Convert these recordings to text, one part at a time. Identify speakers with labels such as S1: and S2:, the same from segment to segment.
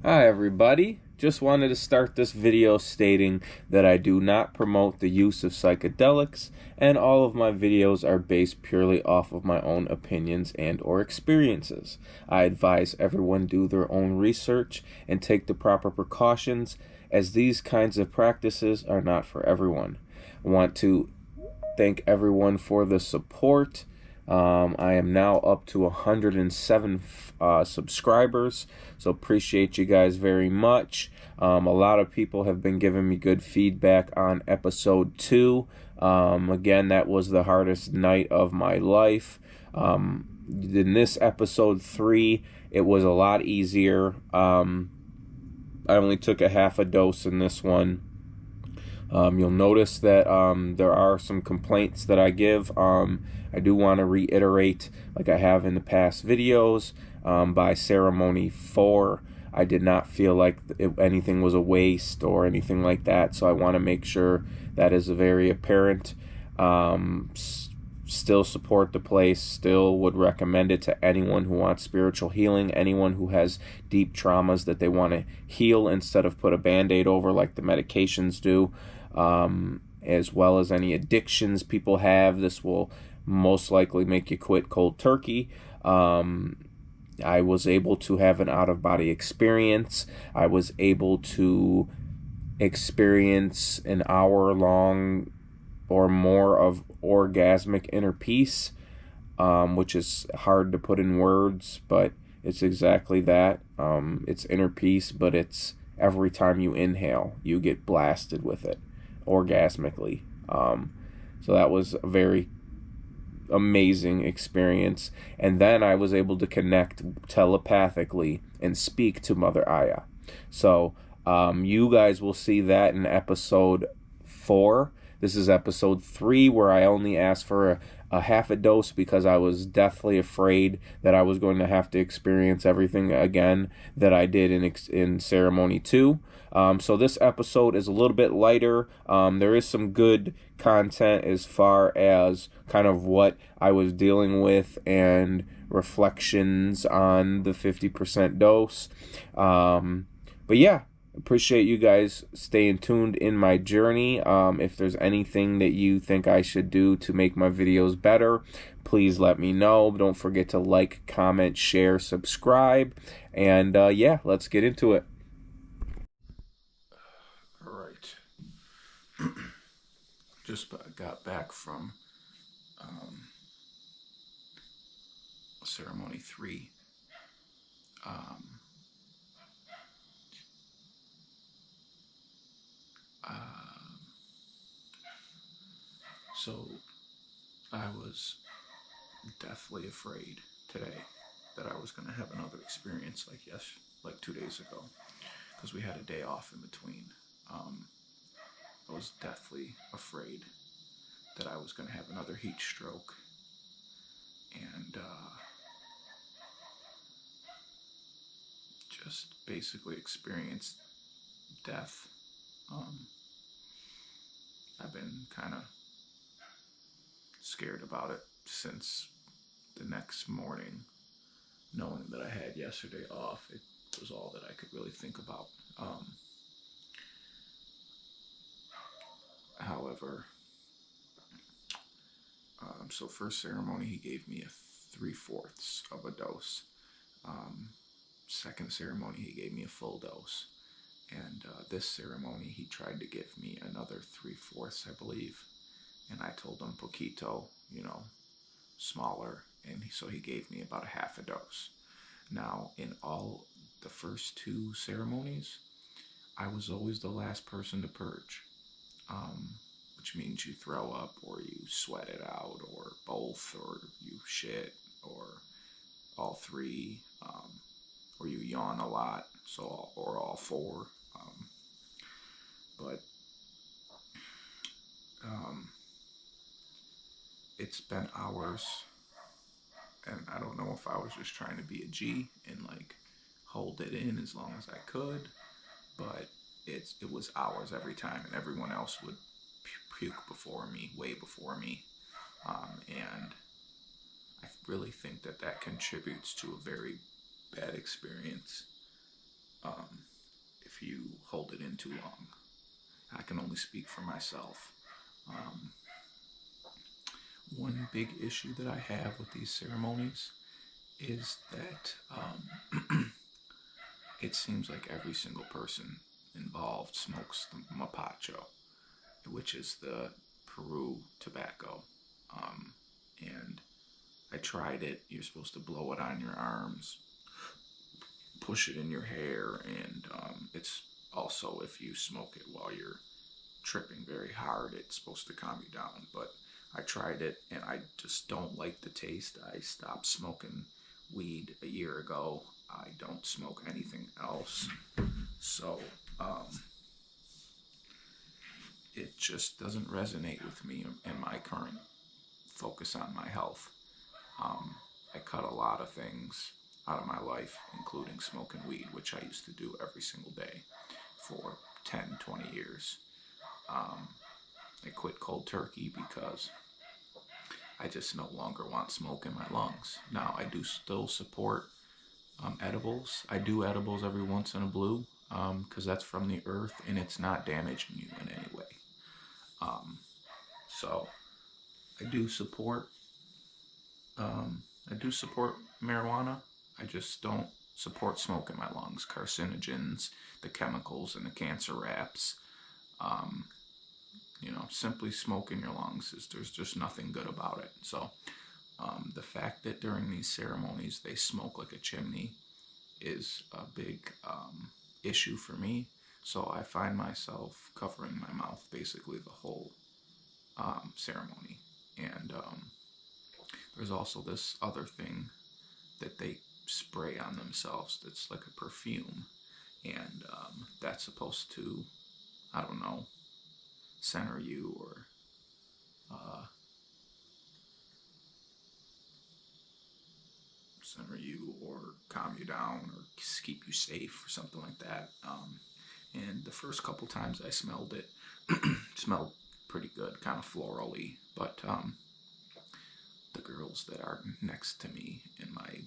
S1: Hi everybody, just wanted to start this video stating that I do not promote the use of psychedelics and all of my videos are based purely off of my own opinions and or experiences. I advise everyone do their own research and take the proper precautions as these kinds of practices are not for everyone. I want to thank everyone for the support. I am now up to 107 subscribers, so appreciate you guys very much. A lot of people have been giving me good feedback on episode 2. Again, that was the hardest night of my life. In this episode 3, it was a lot easier. I only took a half a dose in this one. You'll notice that there are some complaints that I give. I do want to reiterate, like I have in the past videos, by ceremony 4, I did not feel like anything was a waste or anything like that, so I want to make sure that is very apparent. Still support the place, still would recommend it to anyone who wants spiritual healing, anyone who has deep traumas that they want to heal instead of put a band-aid over like the medications do, as well as any addictions people have. This will most likely make you quit cold turkey. I was able to have an out-of-body experience. I was able to experience an hour-long or more of orgasmic inner peace, which is hard to put in words, but it's exactly that. It's inner peace, but it's every time you inhale, you get blasted with it orgasmically. So that was a very amazing experience. And then I was able to connect telepathically and speak to Mother Aya. So you guys will see that in episode 4. This is episode 3 where I only asked for a half a dose because I was deathly afraid that I was going to have to experience everything again that I did in ceremony 2. So this episode is a little bit lighter. There is some good content as far as kind of what I was dealing with and reflections on the 50% dose. But yeah, appreciate you guys staying tuned in my journey. If there's anything that you think I should do to make my videos better, please let me know. Don't forget to like, comment, share, subscribe, and yeah, let's get into it.
S2: All right. Just got back from ceremony 3. Um, uh, so I was deathly afraid today that I was going to have another experience like 2 days ago, because we had a day off in between. I was deathly afraid that I was going to have another heat stroke and just basically experience death. Um, I've been kind of scared about it since the next morning, knowing that I had yesterday off. It was all that I could really think about. However, so first ceremony, he gave me a 3/4 of a dose. Second ceremony, he gave me a full dose. And this ceremony, he tried to give me another 3/4, I believe. And I told him poquito, smaller. And so he gave me about a half a dose. Now, in all the first 2 ceremonies, I was always the last person to purge, which means you throw up or you sweat it out or both, or you shit or all 3, or you yawn a lot, or all 4. But it's been hours, and I don't know if I was just trying to be a G and like hold it in as long as I could, but it was hours every time, and everyone else would puke before me, way before me, and I really think that contributes to a very bad experience. if you hold it in too long. I can only speak for myself. Um, One big issue that I have with these ceremonies is that it seems like every single person involved smokes the mapacho, which is the Peru tobacco. Um, and I tried it. You're supposed to blow it on your arms, push it in your hair, and it's also, if you smoke it while you're tripping very hard, it's supposed to calm you down. But I tried it and I just don't like the taste. I stopped smoking weed a year ago. I don't smoke anything else. So it just doesn't resonate with me in my current focus on my health. I cut a lot of things out of my life, including smoking weed, which I used to do every single day for 10, 20 years. I quit cold turkey because I just no longer want smoke in my lungs. Now, I do still support edibles. I do edibles every once in a blue because that's from the earth and it's not damaging you in any way. So I do support I do support marijuana. I just don't support smoke in my lungs, carcinogens, the chemicals, and the cancer raps. Um, simply smoke in your lungs is there's just nothing good about it. So the fact that during these ceremonies they smoke like a chimney is a big issue for me. So I find myself covering my mouth basically the whole ceremony. And there's also this other thing that they spray on themselves that's like a perfume. And that's supposed to, I don't know, center you uh, or calm you down or keep you safe or something like that. And the first couple times I smelled it, smelled pretty good, kind of florally. But the girls that are next to me in my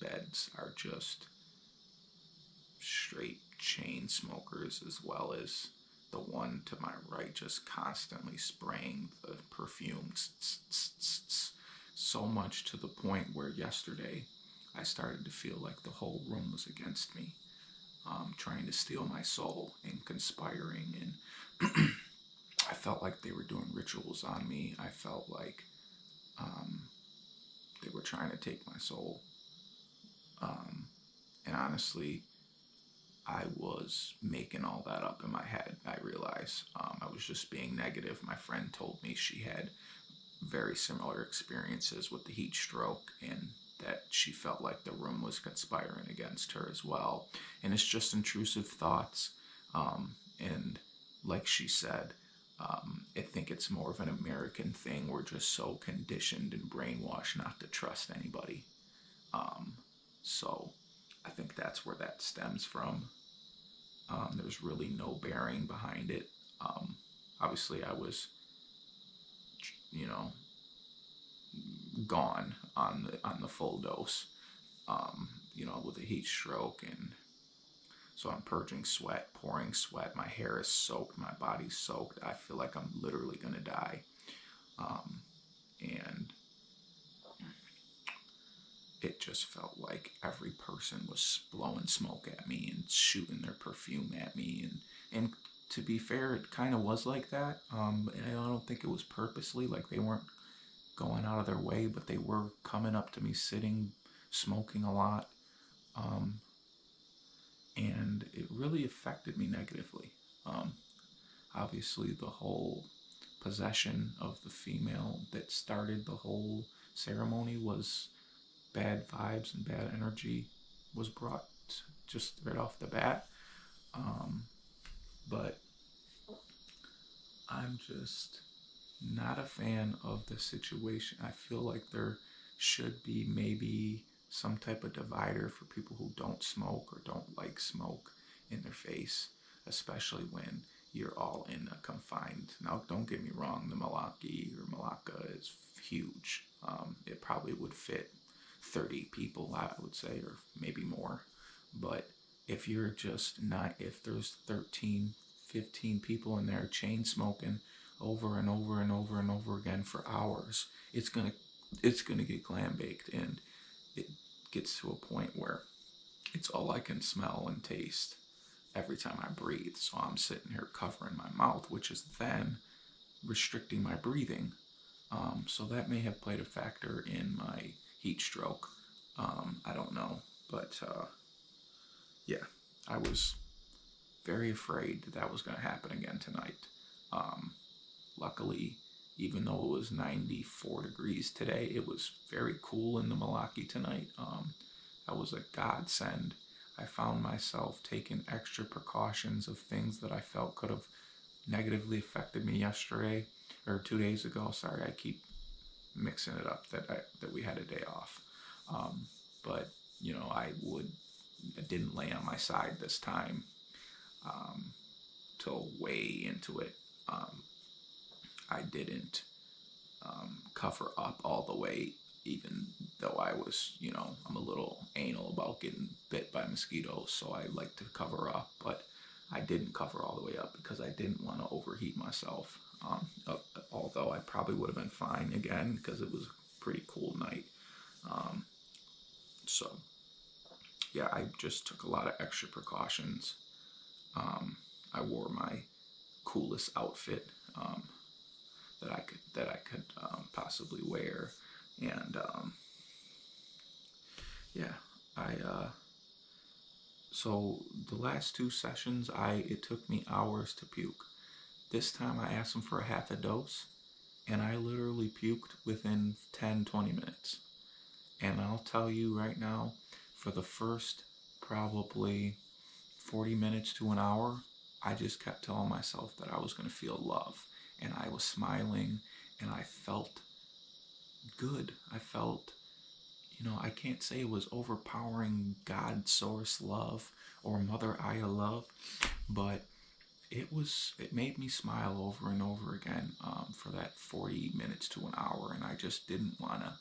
S2: beds are just straight chain smokers, as well as the one to my right just constantly spraying the perfume so much to the point where yesterday I started to feel like the whole room was against me, trying to steal my soul and conspiring. And I felt like they were doing rituals on me. I felt like they were trying to take my soul. And honestly, I was making all that up in my head. I realized I was just being negative. My friend told me she had very similar experiences with the heat stroke and that she felt like the room was conspiring against her as well. And it's just intrusive thoughts. And like she said, I think it's more of an American thing. We're just so conditioned and brainwashed not to trust anybody. So I think that's where that stems from. There's really no bearing behind it. Obviously, I was, you know, gone on the full dose. With a heat stroke, and so I'm purging sweat, pouring sweat. My hair is soaked, my body's soaked. I feel like I'm literally gonna die. And it just felt like every person was blowing smoke at me and shooting their perfume at me. And to be fair, it kind of was like that. I don't think it was purposely. Like, they weren't going out of their way, but they were coming up to me sitting, smoking a lot. And it really affected me negatively. Obviously, the whole possession of the female that started the whole ceremony was bad vibes and bad energy was brought just right off the bat. But I'm just not a fan of the situation. I feel like there should be maybe some type of divider for people who don't smoke or don't like smoke in their face, especially when you're all in a confined. Now, don't get me wrong, the Malaki or Malacca is huge. It probably would fit 30 people, I would say, or maybe more. But if you're just not, if there's 13, 15 people in there chain smoking over and over and over and over again for hours, it's gonna get clam baked, and it gets to a point where it's all I can smell and taste every time I breathe. So I'm sitting here covering my mouth, which is then restricting my breathing. So that may have played a factor in my heat stroke. I don't know, but yeah, I was very afraid that that was going to happen again tonight. Um, Luckily, even though it was 94 degrees today, it was very cool in the Milwaukee tonight. That was a godsend. I found myself taking extra precautions of things that I felt could have negatively affected me yesterday or 2 days ago. Sorry, I keep mixing it up that we had a day off. But I didn't lay on my side this time till way into it. I didn't cover up all the way, even though I was, I'm a little anal about getting bit by mosquitoes, so I like to cover up, but I didn't cover all the way up because I didn't want to overheat myself. Although I probably would have been fine again because it was a pretty cool night. So, yeah, I just took a lot of extra precautions. I wore my coolest outfit that I could possibly wear, and yeah, I so the last two sessions, it took me hours to puke. This time I asked them for a half a dose, and I literally puked within 10-20 minutes. And I'll tell you right now, for the first probably 40 minutes to an hour, I just kept telling myself that I was going to feel love. And I was smiling, and I felt good. I felt, I can't say it was overpowering God source love or Mother Aya love, but it made me smile over and over again for that 40 minutes to an hour, and I just didn't want to.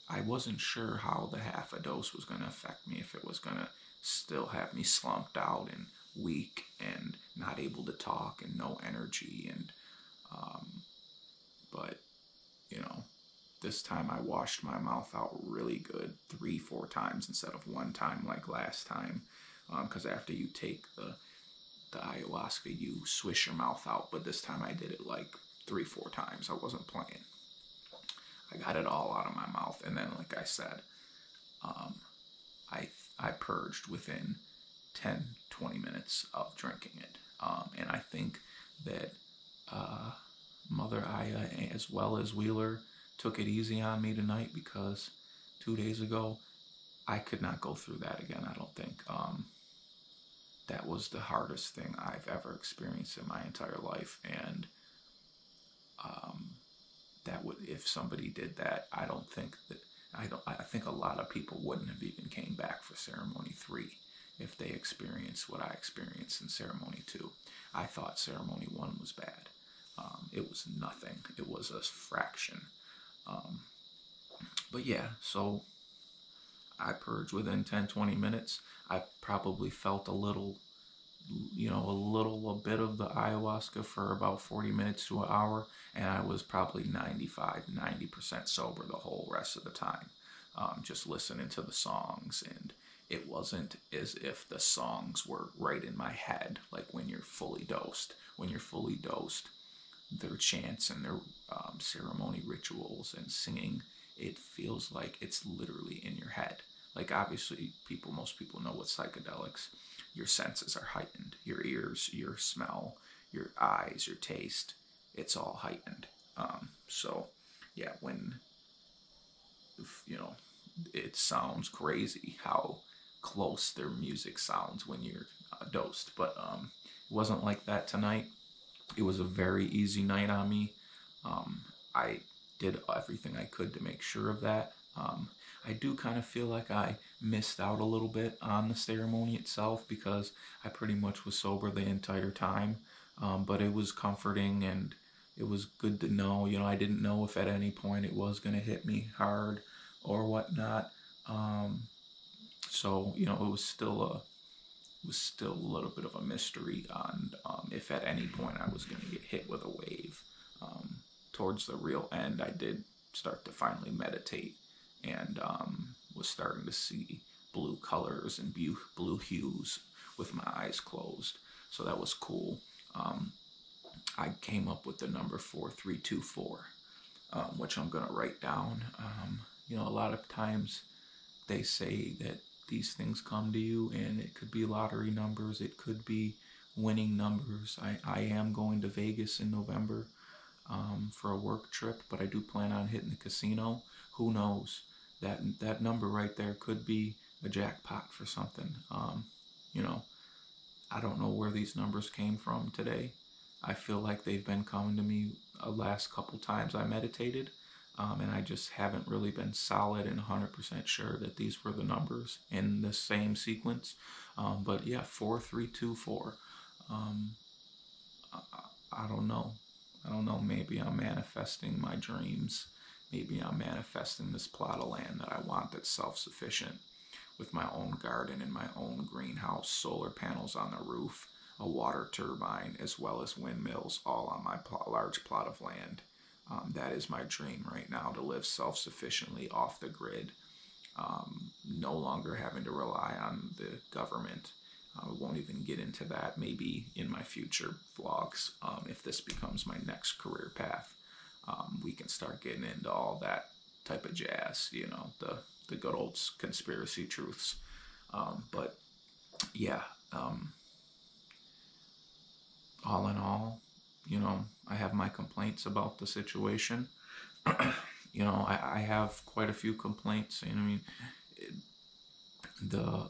S2: I wasn't sure how the half a dose was going to affect me, if it was going to still have me slumped out and weak and not able to talk and no energy, and but you know this time I washed my mouth out really good 3-4 times instead of one time like last time, because after you take the ayahuasca, you swish your mouth out, but this time I did it like 3-4 times. I wasn't playing. I got it all out of my mouth, and then, like I said, I purged within 10-20 minutes of drinking it, and I think that Mother Aya as well as Wheeler took it easy on me tonight, because 2 days ago I could not go through that again. I don't think. That was the hardest thing I've ever experienced in my entire life, and that would, if somebody did that, I think a lot of people wouldn't have even came back for ceremony 3 if they experienced what I experienced in ceremony 2. I thought ceremony 1 was bad. It was nothing. It was a fraction. But yeah, so I purged within 10-20 minutes. I probably felt a bit of the ayahuasca for about 40 minutes to an hour, and I was probably 95-90% sober the whole rest of the time, just listening to the songs. And it wasn't as if the songs were right in my head, like when you're fully dosed. When you're fully dosed, their chants and their ceremony rituals and singing, it feels like it's literally in your head. Like, obviously, most people know with psychedelics, your senses are heightened. Your ears, your smell, your eyes, your taste, it's all heightened. So, yeah, when, you know, it sounds crazy how close their music sounds when you're dosed. But it wasn't like that tonight. It was a very easy night on me. I did everything I could to make sure of that. I do kind of feel like I missed out a little bit on the ceremony itself, because I pretty much was sober the entire time. But it was comforting, and it was good to know. I didn't know if at any point it was going to hit me hard or whatnot. So, it was still was still a little bit of a mystery on if at any point I was going to get hit with a wave. Um, Towards the real end, I did start to finally meditate, and was starting to see blue colors and blue hues with my eyes closed. So that was cool. Um, I came up with the number 4324, which I'm going to write down. A lot of times they say that these things come to you, and it could be lottery numbers, it could be winning numbers. I am going to Vegas in November for a work trip, but I do plan on hitting the casino. Who knows? That number right there could be a jackpot for something. You know, I don't know where these numbers came from today. I feel like they've been coming to me the last couple times I meditated, and I just haven't really been solid and 100% sure that these were the numbers in the same sequence. But yeah, 4324. Um, I don't know. I don't know. Maybe I'm manifesting my dreams. Maybe I'm manifesting this plot of land that I want that's self sufficient, with my own garden and my own greenhouse, solar panels on the roof, a water turbine, as well as windmills, all on my large plot of land. That is my dream right now, to live self sufficiently off the grid, no longer having to rely on the government. I won't even get into that. Maybe in my future vlogs, if this becomes my next career path, we can start getting into all that type of jazz, the good old conspiracy truths. But yeah, all in all, I have my complaints about the situation. I have quite a few complaints. I mean, the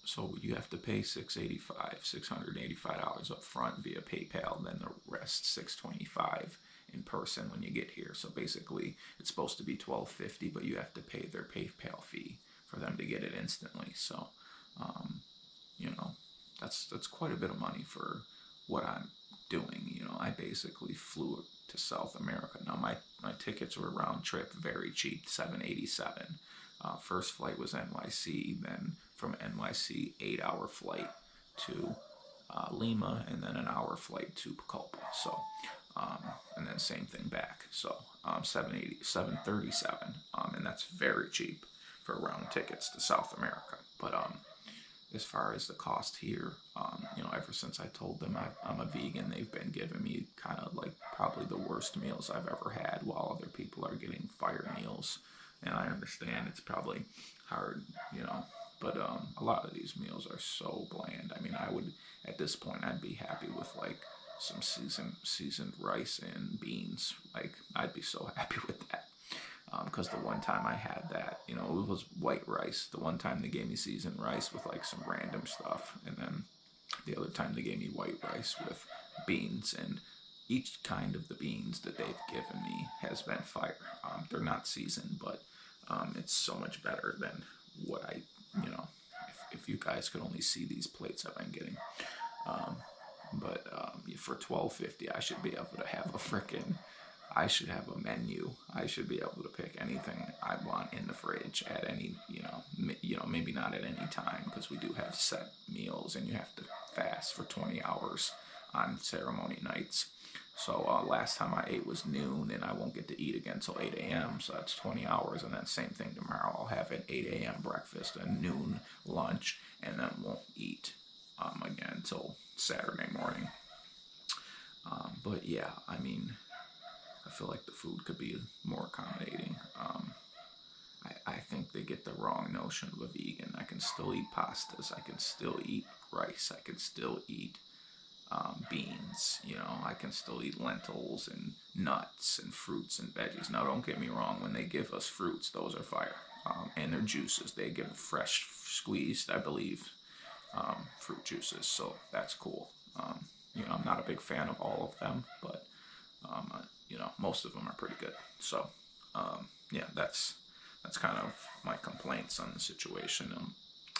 S2: so you have to pay $685 up front via PayPal, then the rest $625 in person when you get here. So basically, it's supposed to be $12.50, but you have to pay their PayPal fee for them to get it instantly. So, um, you know, that's quite a bit of money for what I'm doing. I basically flew to South America. Now my tickets were round trip, very cheap, $787. First flight was NYC, then from NYC 8-hour flight to Lima, and then an hour flight to Pucallpa. So, and then same thing back. So 737, and that's very cheap for round tickets to South America. But as far as the cost here, ever since I told them I'm a vegan, they've been giving me kind of like probably the worst meals I've ever had, while other people are getting fire meals. And I understand it's probably hard, but a lot of these meals are so bland. I mean, at this point, I'd be happy with like some seasoned rice and beans. Like, I'd be so happy with that. Because the one time I had that, it was white rice. The one time they gave me seasoned rice with like some random stuff, and then the other time they gave me white rice with beans, and each kind of the beans that they've given me has been fire. They're not seasoned, but it's so much better than what if you guys could only see these plates I've been getting. But for $12.50, I should be able to have I should have a menu. I should be able to pick anything I want in the fridge at any, maybe not at any time, because we do have set meals and you have to fast for 20 hours on ceremony nights. So last time I ate was noon, and I won't get to eat again until 8 a.m. So that's 20 hours, and then same thing tomorrow. I'll have an 8 a.m. breakfast, a noon lunch, and then won't eat again until Saturday morning. But yeah, I mean, I feel like the food could be more accommodating. I think they get the wrong notion of a vegan. I can still eat pastas. I can still eat rice. I can still eat beans. I can still eat lentils and nuts and fruits and veggies. Now, don't get me wrong. When they give us fruits, those are fire. And their juices, they give fresh squeezed, I believe, fruit juices. So that's cool. I'm not a big fan of all of them, but most of them are pretty good. So, yeah, that's kind of my complaints on the situation.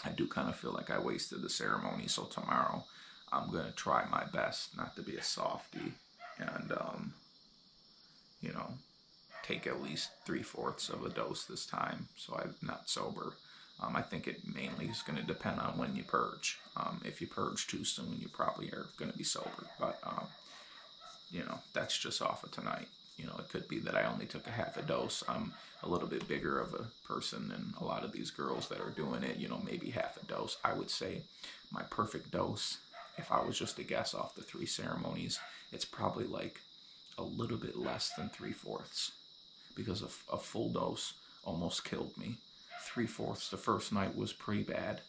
S2: I do kind of feel like I wasted the ceremony. So tomorrow, I'm gonna try my best not to be a softie, and take at least 3/4 of a dose this time, so I'm not sober. I think it mainly is going to depend on when you purge. If you purge too soon, you probably are going to be sober. But, that's just off of tonight. It could be that I only took a half a dose. I'm a little bit bigger of a person than a lot of these girls that are doing it, maybe half a dose. I would say my perfect dose, if I was just to guess off the 3 ceremonies, it's probably like a little bit less than 3/4, because a full dose almost killed me. 3/4 the first night was pretty bad.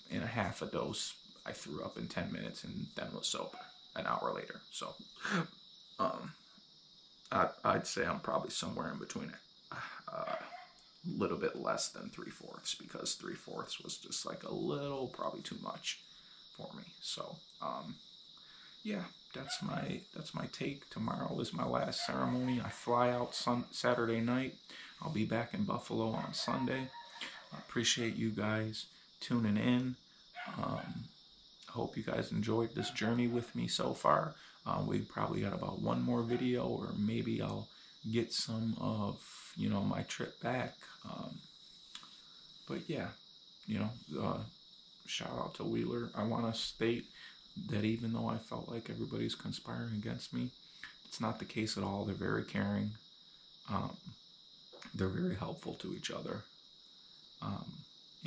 S2: In a half a dose, I threw up in 10 minutes and then was sober an hour later. So, I'd say I'm probably somewhere in between a little bit less than 3/4, because 3/4 was just like a little, probably too much for me. So, yeah, that's my take. Tomorrow is my last ceremony. I fly out Saturday night. I'll be back in Buffalo on Sunday. I appreciate you guys tuning in. Hope you guys enjoyed this journey with me so far. We probably got about one more video, or maybe I'll get some of, my trip back. But yeah, shout out to Wheeler. I want to state that even though I felt like everybody's conspiring against me, it's not the case at all. They're very caring. They're very helpful to each other.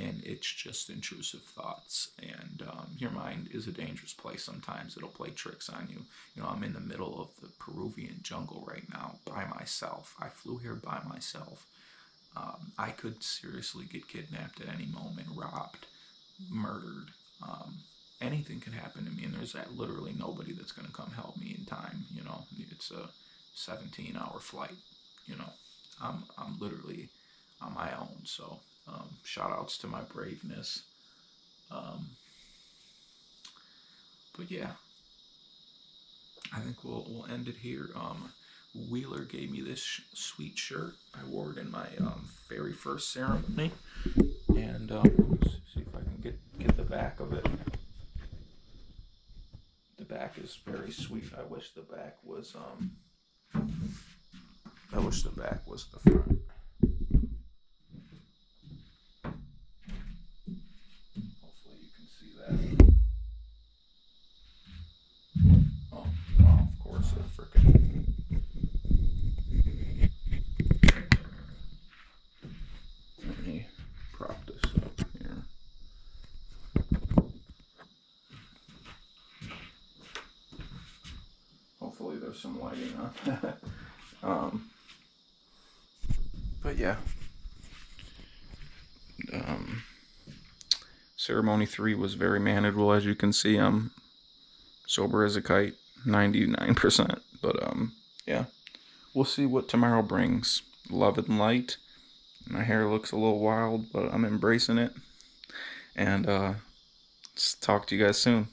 S2: And it's just intrusive thoughts. And your mind is a dangerous place sometimes. It'll play tricks on you. I'm in the middle of the Peruvian jungle right now by myself. I flew here by myself. I could seriously get kidnapped at any moment, robbed, murdered. Anything could happen to me, and there's literally nobody that's going to come help me in time. It's a 17-hour flight. I'm literally on my own. So shout outs to my braveness. But yeah, I think we'll end it here. Wheeler gave me this sweet shirt. I wore it in my very first ceremony, and let's see if I can get the back of it. The back is very sweet. I wish the back was the front. Hopefully you can see that. Oh, well, of course it freaking. Let me prop this up here. Hopefully there's some lighting on. But yeah. Ceremony 3 was very manageable. As you can see, I'm sober as a kite, 99%. But yeah, we'll see what tomorrow brings. Love and light. My hair looks a little wild, but I'm embracing it. And talk to you guys soon.